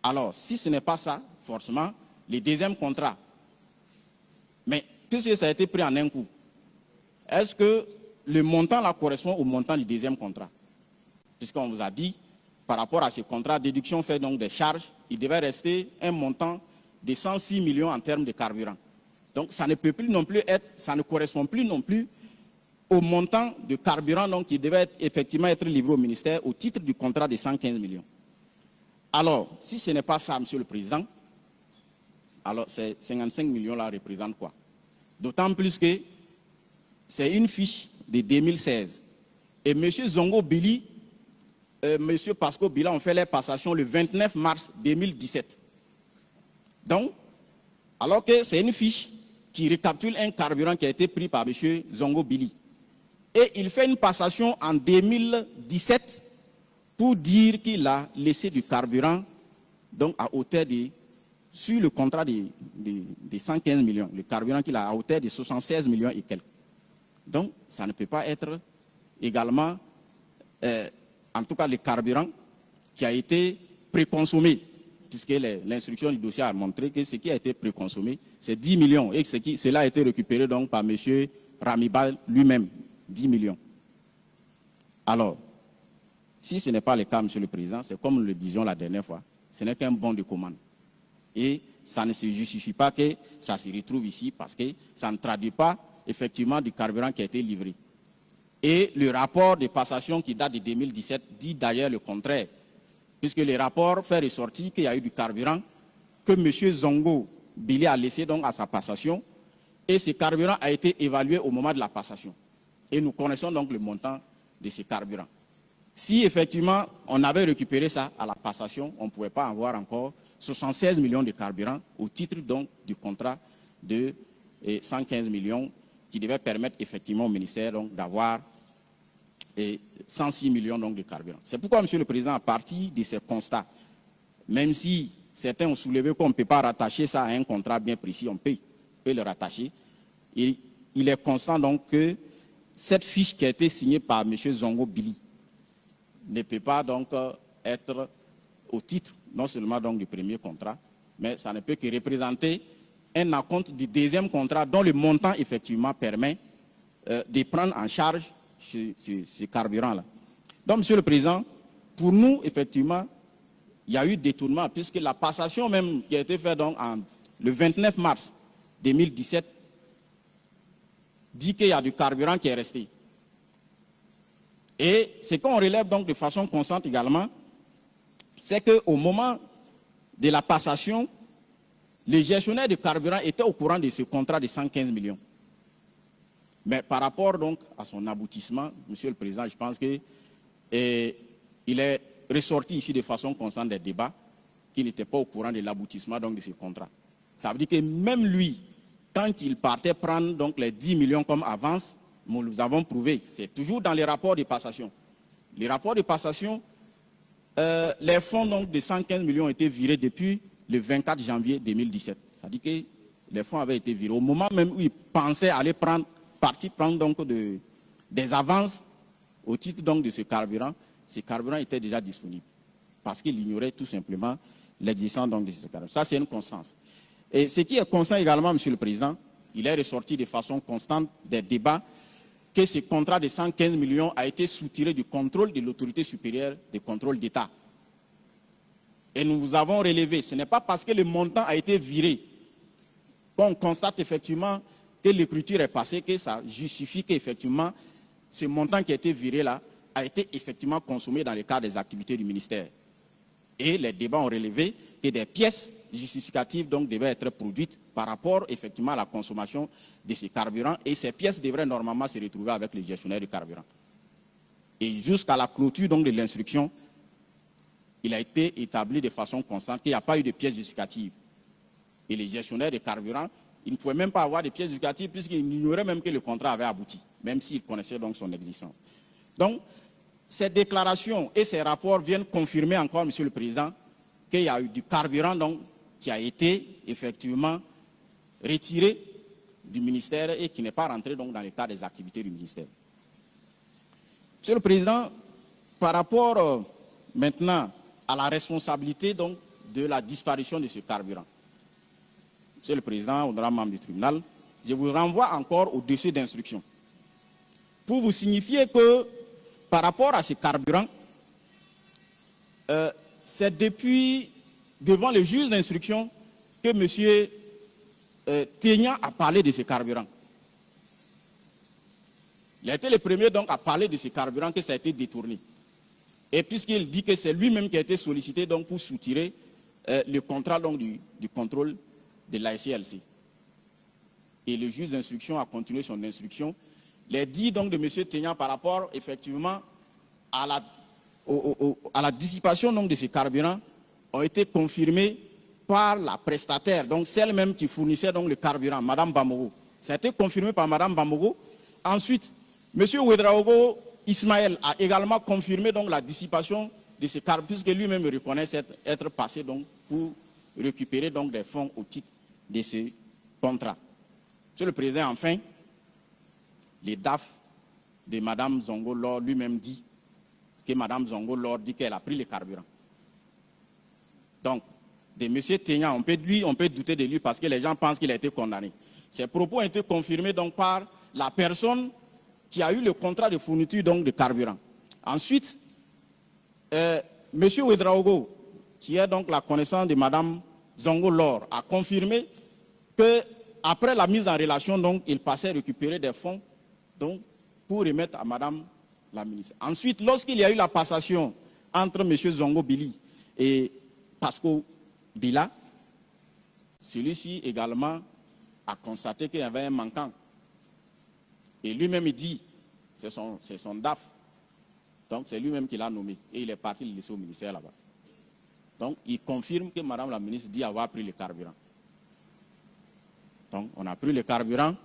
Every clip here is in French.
Alors, si ce n'est pas ça, forcément, le deuxième contrat, mais puisque ça a été pris en un coup, est-ce que le montant là correspond au montant du deuxième contrat? Puisqu'on vous a dit, par rapport à ce contrat, déduction fait donc des charges, il devait rester un montant de 106 millions en termes de carburant. Donc ça ne peut plus non plus être, ça ne correspond plus non plus au montant de carburant donc, qui devait effectivement être livré au ministère au titre du contrat de 115 millions. Alors, si ce n'est pas ça, Monsieur le Président, alors ces 55 millions-là représentent quoi? D'autant plus que c'est une fiche de 2016. Et M. Zongo Billy, M. Pasco Bila ont fait les passations le 29 mars 2017. Donc, alors que c'est une fiche qui récapitule un carburant qui a été pris par M. Zongo Billy. Et il fait une passation en 2017 pour dire qu'il a laissé du carburant donc à hauteur de, sur le contrat de 115 millions, le carburant qu'il a à hauteur de 76 millions et quelques. Donc, ça ne peut pas être également, en tout cas, le carburant qui a été préconsommé, puisque l'instruction du dossier a montré que ce qui a été préconsommé, c'est 10 millions et que cela a été récupéré donc par M. Ramibal lui-même, 10 millions. Alors, si ce n'est pas le cas, Monsieur le Président, c'est comme nous le disions la dernière fois, ce n'est qu'un bon de commande. Et ça ne se justifie pas que ça se retrouve ici parce que ça ne traduit pas effectivement du carburant qui a été livré. Et le rapport de passation qui date de 2017 dit d'ailleurs le contraire, puisque le rapport fait ressortir qu'il y a eu du carburant que M. Zongo Billy a laissé donc à sa passation, et ce carburant a été évalué au moment de la passation. Et nous connaissons donc le montant de ce carburant. Si effectivement on avait récupéré ça à la passation, on ne pouvait pas avoir encore 76 millions de carburant au titre donc du contrat de 115 millions qui devait permettre effectivement au ministère d'avoir 106 millions donc, de carburant. C'est pourquoi, Monsieur le Président, à partir de ces constats, même si certains ont soulevé qu'on ne peut pas rattacher ça à un contrat bien précis, on peut le rattacher. Et il est constant donc que cette fiche qui a été signée par M. Zongo Billy ne peut pas donc être au titre non seulement donc du premier contrat, mais ça ne peut que représenter un acompte du deuxième contrat dont le montant effectivement permet de prendre en charge ce carburant-là. Donc, Monsieur le Président, pour nous, effectivement, il y a eu détournement, puisque la passation même qui a été faite donc le 29 mars 2017 dit qu'il y a du carburant qui est resté. Et ce qu'on relève donc de façon constante également, c'est qu'au moment de la passation, les gestionnaires de carburant étaient au courant de ce contrat de 115 millions. Mais par rapport donc à son aboutissement, Monsieur le Président, je pense qu'il est ressorti ici de façon constante des débats qu'il n'était pas au courant de l'aboutissement donc de ce contrat. Ça veut dire que même lui, quand il partait prendre donc les 10 millions comme avance, nous nous avons prouvé, c'est toujours dans les rapports de passation. Les rapports de passation, les fonds donc de 115 millions ont été virés depuis le 24 janvier 2017. Ça veut dire que les fonds avaient été virés. Au moment même où il pensait aller partir prendre donc des avances au titre donc de ce carburant était déjà disponible. Parce qu'il ignorait tout simplement l'existence donc de ce carburant. Ça, c'est une constance. Et ce qui est constant également, Monsieur le Président, il est ressorti de façon constante des débats que ce contrat de 115 millions a été soutiré du contrôle de l'autorité supérieure de contrôle d'État. Et nous vous avons relevé, ce n'est pas parce que le montant a été viré qu'on constate effectivement que l'écriture est passée, que ça justifie qu'effectivement ce montant qui a été viré là a été effectivement consommé dans le cadre des activités du ministère. Et les débats ont relevé que des pièces justificatives donc devaient être produites par rapport effectivement à la consommation de ces carburants, et ces pièces devraient normalement se retrouver avec les gestionnaires du carburant. Et jusqu'à la clôture donc de l'instruction, il a été établi de façon constante qu'il n'y a pas eu de pièces justificatives. Et les gestionnaires de carburant, ils ne pouvaient même pas avoir de pièces justificatives puisqu'ils ignoraient même que le contrat avait abouti, même s'ils connaissaient donc son existence. Donc, ces déclarations et ces rapports viennent confirmer encore, Monsieur le Président, qu'il y a eu du carburant donc, qui a été effectivement retiré du ministère et qui n'est pas rentré donc, dans le cadre des activités du ministère. Monsieur le Président, par rapport maintenant à la responsabilité donc, de la disparition de ce carburant. Monsieur le Président, honorable membre du tribunal, je vous renvoie encore au dossier d'instruction pour vous signifier que par rapport à ce carburant, c'est depuis devant le juge d'instruction que M. Ténian a parlé de ce carburant. Il a été le premier donc à parler de ce carburant que ça a été détourné. Et puisqu'il dit que c'est lui-même qui a été sollicité donc pour soutirer le contrat donc, du contrôle de la SCLC. Et le juge d'instruction a continué son instruction. Les dits donc de M. Ténian par rapport effectivement à la dissipation donc, de ce carburant ont été confirmés par la prestataire, donc celle même qui fournissait donc, le carburant, Mme Bamogo. Ça a été confirmé par Mme Bamogo. Ensuite, M. Ouedraogo Ismaël a également confirmé donc, la dissipation de ce carburant, puisque lui-même reconnaît être passé donc, pour récupérer donc, des fonds au titre de ce contrat. Monsieur le Président, enfin, les DAF de Mme Zongo Lor lui-même dit que Mme Zongo Lor dit qu'elle a pris le carburant. Donc, de M. Ténian, on peut douter de lui parce que les gens pensent qu'il a été condamné. Ces propos ont été confirmés donc, par la personne qui a eu le contrat de fourniture donc, de carburant. Ensuite, M. Ouedraogo, qui est donc la connaissance de Mme Zongo Lor, a confirmé qu'après la mise en relation, donc, il passait récupérer des fonds donc, pour remettre à Mme la ministre. Ensuite, lorsqu'il y a eu la passation entre M. Zongo Billy et Pasco Bila, celui-ci également a constaté qu'il y avait un manquant. Et lui-même, il dit, c'est son DAF. Donc, c'est lui-même qui l'a nommé. Et il est parti le laisser au ministère là-bas. Donc, il confirme que Mme la ministre dit avoir pris le carburant. Donc, on a pris le carburant.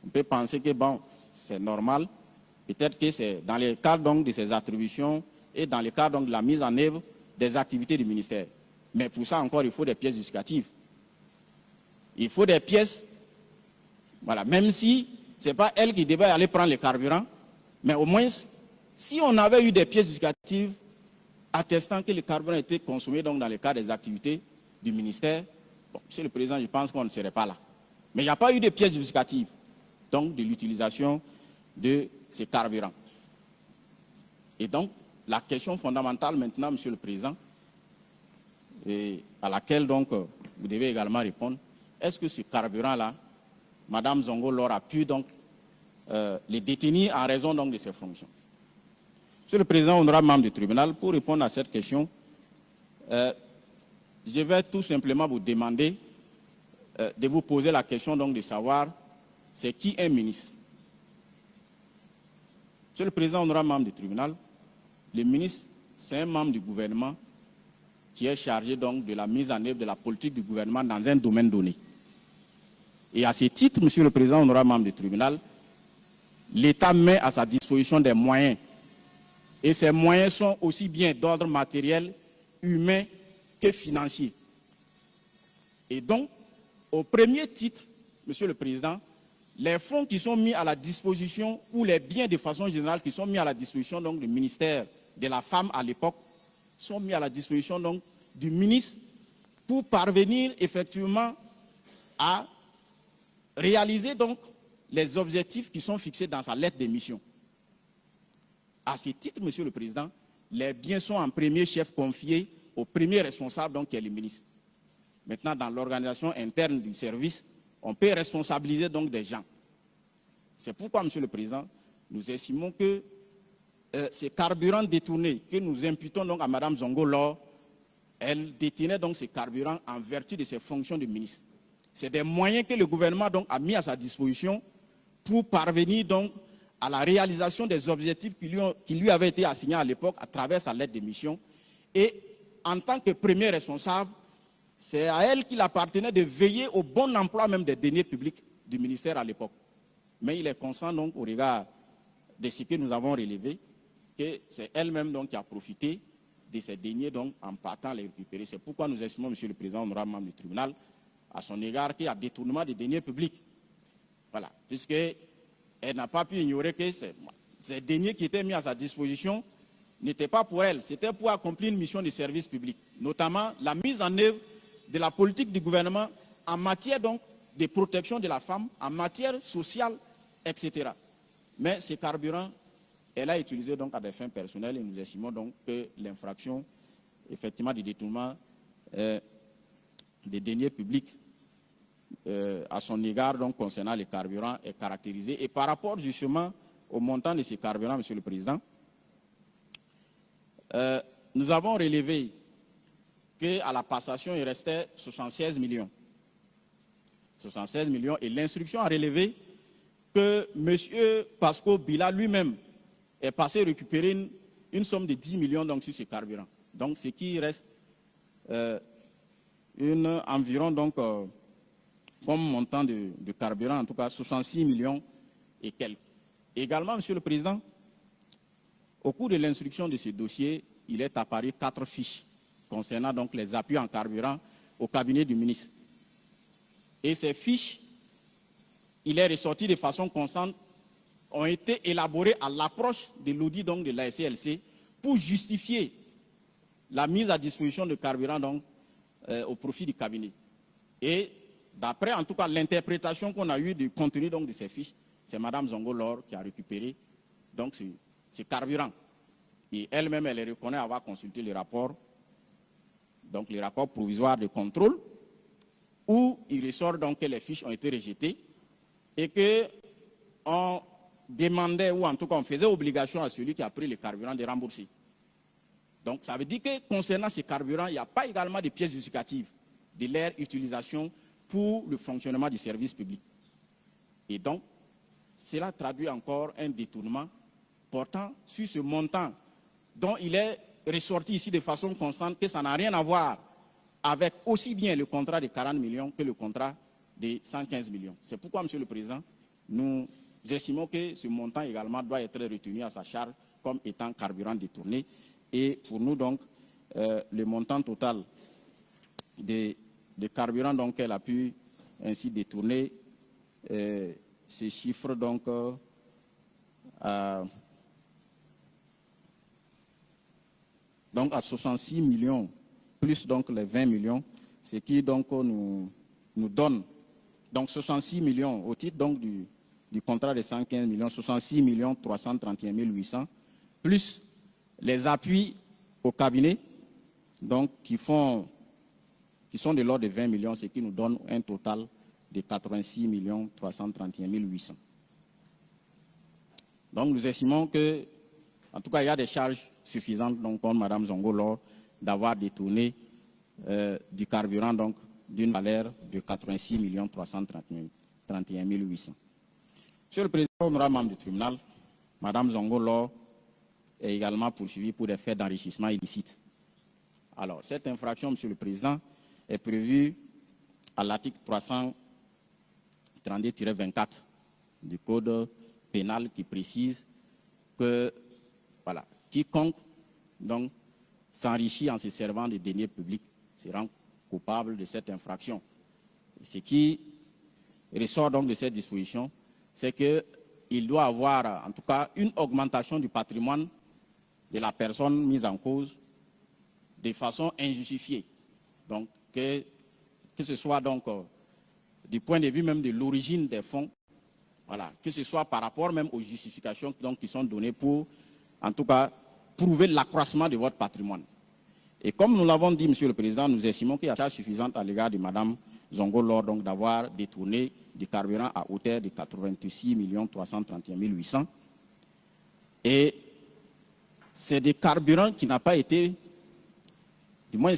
On peut penser que, bon, c'est normal. Peut-être que c'est dans le cadre donc, de ses attributions et dans le cadre donc, de la mise en œuvre des activités du ministère. Mais pour ça, encore, il faut des pièces justificatives. Il faut des pièces, voilà, même si ce n'est pas elle qui devait aller prendre le carburant, mais au moins, si on avait eu des pièces justificatives attestant que le carburant était consommé donc, dans le cadre des activités du ministère, bon, Monsieur le Président, je pense qu'on ne serait pas là. Mais il n'y a pas eu de pièces justificatives donc, de l'utilisation de ces carburants. Et donc, la question fondamentale maintenant, Monsieur le Président, et à laquelle donc vous devez également répondre, est-ce que ce carburant-là, Mme Zongo Lor a pu donc les détenir en raison donc de ses fonctions? Monsieur le Président, honorable membre du tribunal, pour répondre à cette question, je vais tout simplement vous demander de vous poser la question donc de savoir c'est qui un ministre. Monsieur le Président, honorable membre du tribunal, le ministre, c'est un membre du gouvernement qui est chargé donc de la mise en œuvre de la politique du gouvernement dans un domaine donné. Et à ce titre, Monsieur le Président, honorable membre du tribunal, l'État met à sa disposition des moyens. Et ces moyens sont aussi bien d'ordre matériel, humain que financier. Et donc, au premier titre, Monsieur le Président, les fonds qui sont mis à la disposition, ou les biens de façon générale qui sont mis à la disposition donc, du ministère de la Femme à l'époque, sont mis à la disposition donc, du ministre pour parvenir effectivement à réaliser donc, les objectifs qui sont fixés dans sa lettre de mission. À ce titre, Monsieur le Président, les biens sont en premier chef confiés au premier responsable, donc, qui est le ministre. Maintenant, dans l'organisation interne du service, on peut responsabiliser donc des gens. C'est pourquoi, Monsieur le Président, nous estimons que ces carburants détournés que nous imputons donc à Mme Zongo Lor, elle détenait donc ces carburants en vertu de ses fonctions de ministre. C'est des moyens que le gouvernement donc a mis à sa disposition pour parvenir donc à la réalisation des objectifs qui lui avaient été assignés à l'époque à travers sa lettre de mission. Et en tant que premier responsable, c'est à elle qu'il appartenait de veiller au bon emploi même des deniers publics du ministère à l'époque. Mais il est constant donc au regard de ce que nous avons relevé, que c'est elle-même donc qui a profité de ces deniers donc en partant les récupérer. C'est pourquoi nous estimons, Monsieur le Président, honorable membre du tribunal, à son égard qu'il y a détournement des deniers publics. Voilà, puisqu'elle n'a pas pu ignorer que ces deniers qui étaient mis à sa disposition n'étaient pas pour elle, c'était pour accomplir une mission de service public. notamment la mise en œuvre de la politique du gouvernement en matière donc de protection de la femme, en matière sociale, etc. Mais ces carburants, elle a utilisé donc à des fins personnelles et nous estimons donc que l'infraction, effectivement, du détournement des deniers publics à son égard, donc concernant les carburants, est caractérisée. Et par rapport justement au montant de ces carburants, Monsieur le Président, nous avons relevé qu'à la passation, il restait 76 millions. 76 millions. Et l'instruction a relevé que M. Pasco Bila lui-même est passé récupérer une somme de 10 millions donc, sur ces carburants. Donc, ce qui reste environ donc, comme montant de carburant, en tout cas 66 millions et quelques. Également, Monsieur le Président, au cours de l'instruction de ce dossier, il est apparu 4 fiches concernant donc les appuis en carburant au cabinet du ministre. Et ces fiches, il est ressorti de façon constante, ont été élaborées à l'approche de l'audit donc de la SCLC pour justifier la mise à disposition de carburant donc, au profit du cabinet. Et d'après en tout cas l'interprétation qu'on a eue du contenu donc, de ces fiches, c'est Mme Zongo-Lor qui a récupéré donc, ce carburant. Et elle-même, elle reconnaît avoir consulté le rapport, donc les rapports provisoires de contrôle, où il ressort donc que les fiches ont été rejetées et qu'on demandait, ou en tout cas on faisait obligation à celui qui a pris le carburant de rembourser. Donc ça veut dire que concernant ces carburants, il n'y a pas également de pièces justificatives de leur utilisation pour le fonctionnement du service public. Et donc, cela traduit encore un détournement portant sur ce montant dont il est ressorti ici de façon constante que ça n'a rien à voir avec aussi bien le contrat de 40 millions que le contrat de 115 millions. C'est pourquoi, Monsieur le Président, nous estimons que ce montant également doit être retenu à sa charge comme étant carburant détourné. Et pour nous, donc, le montant total de carburant qu'elle a pu ainsi détourner ces chiffres donc à 66 millions, plus donc les 20 millions, ce qui donc nous donne donc 66 millions au titre donc du contrat de 115 millions, 66 millions 331 800, plus les appuis au cabinet donc qui sont de l'ordre de 20 millions, ce qui nous donne un total de 86 millions 331 800. Donc nous estimons que, en tout cas, il y a des charges suffisantes, donc, comme Mme Zongo-Lor, d'avoir détourné du carburant donc d'une valeur de 86 millions 331 800. Monsieur le Président, honorable membre du tribunal, Mme Zongo-Lor est également poursuivie pour des faits d'enrichissement illicite. Alors, cette infraction, Monsieur le Président, est prévue à l'article 332-24 du Code pénal qui précise que voilà, quiconque donc s'enrichit en se servant de deniers publics se rend coupable de cette infraction. Ce qui ressort donc de cette disposition, c'est qu'il doit avoir en tout cas une augmentation du patrimoine de la personne mise en cause de façon injustifiée. Donc que ce soit donc du point de vue même de l'origine des fonds, voilà, que ce soit par rapport même aux justifications donc, qui sont données pour, en tout cas, prouver l'accroissement de votre patrimoine. Et comme nous l'avons dit, Monsieur le Président, nous estimons qu'il y a charge suffisante à l'égard de Mme Zongo-Lor donc d'avoir détourné du carburant à hauteur de 86 331 800. Et c'est des carburants qui n'ont pas été, du moins,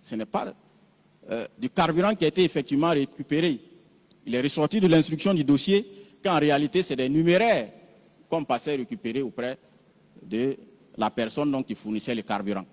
ce n'est pas du carburant qui a été effectivement récupéré. Il est ressorti de l'instruction du dossier qu'en réalité, c'est des numéraires qu'on passait récupérer auprès de la personne donc, qui fournissait le carburant.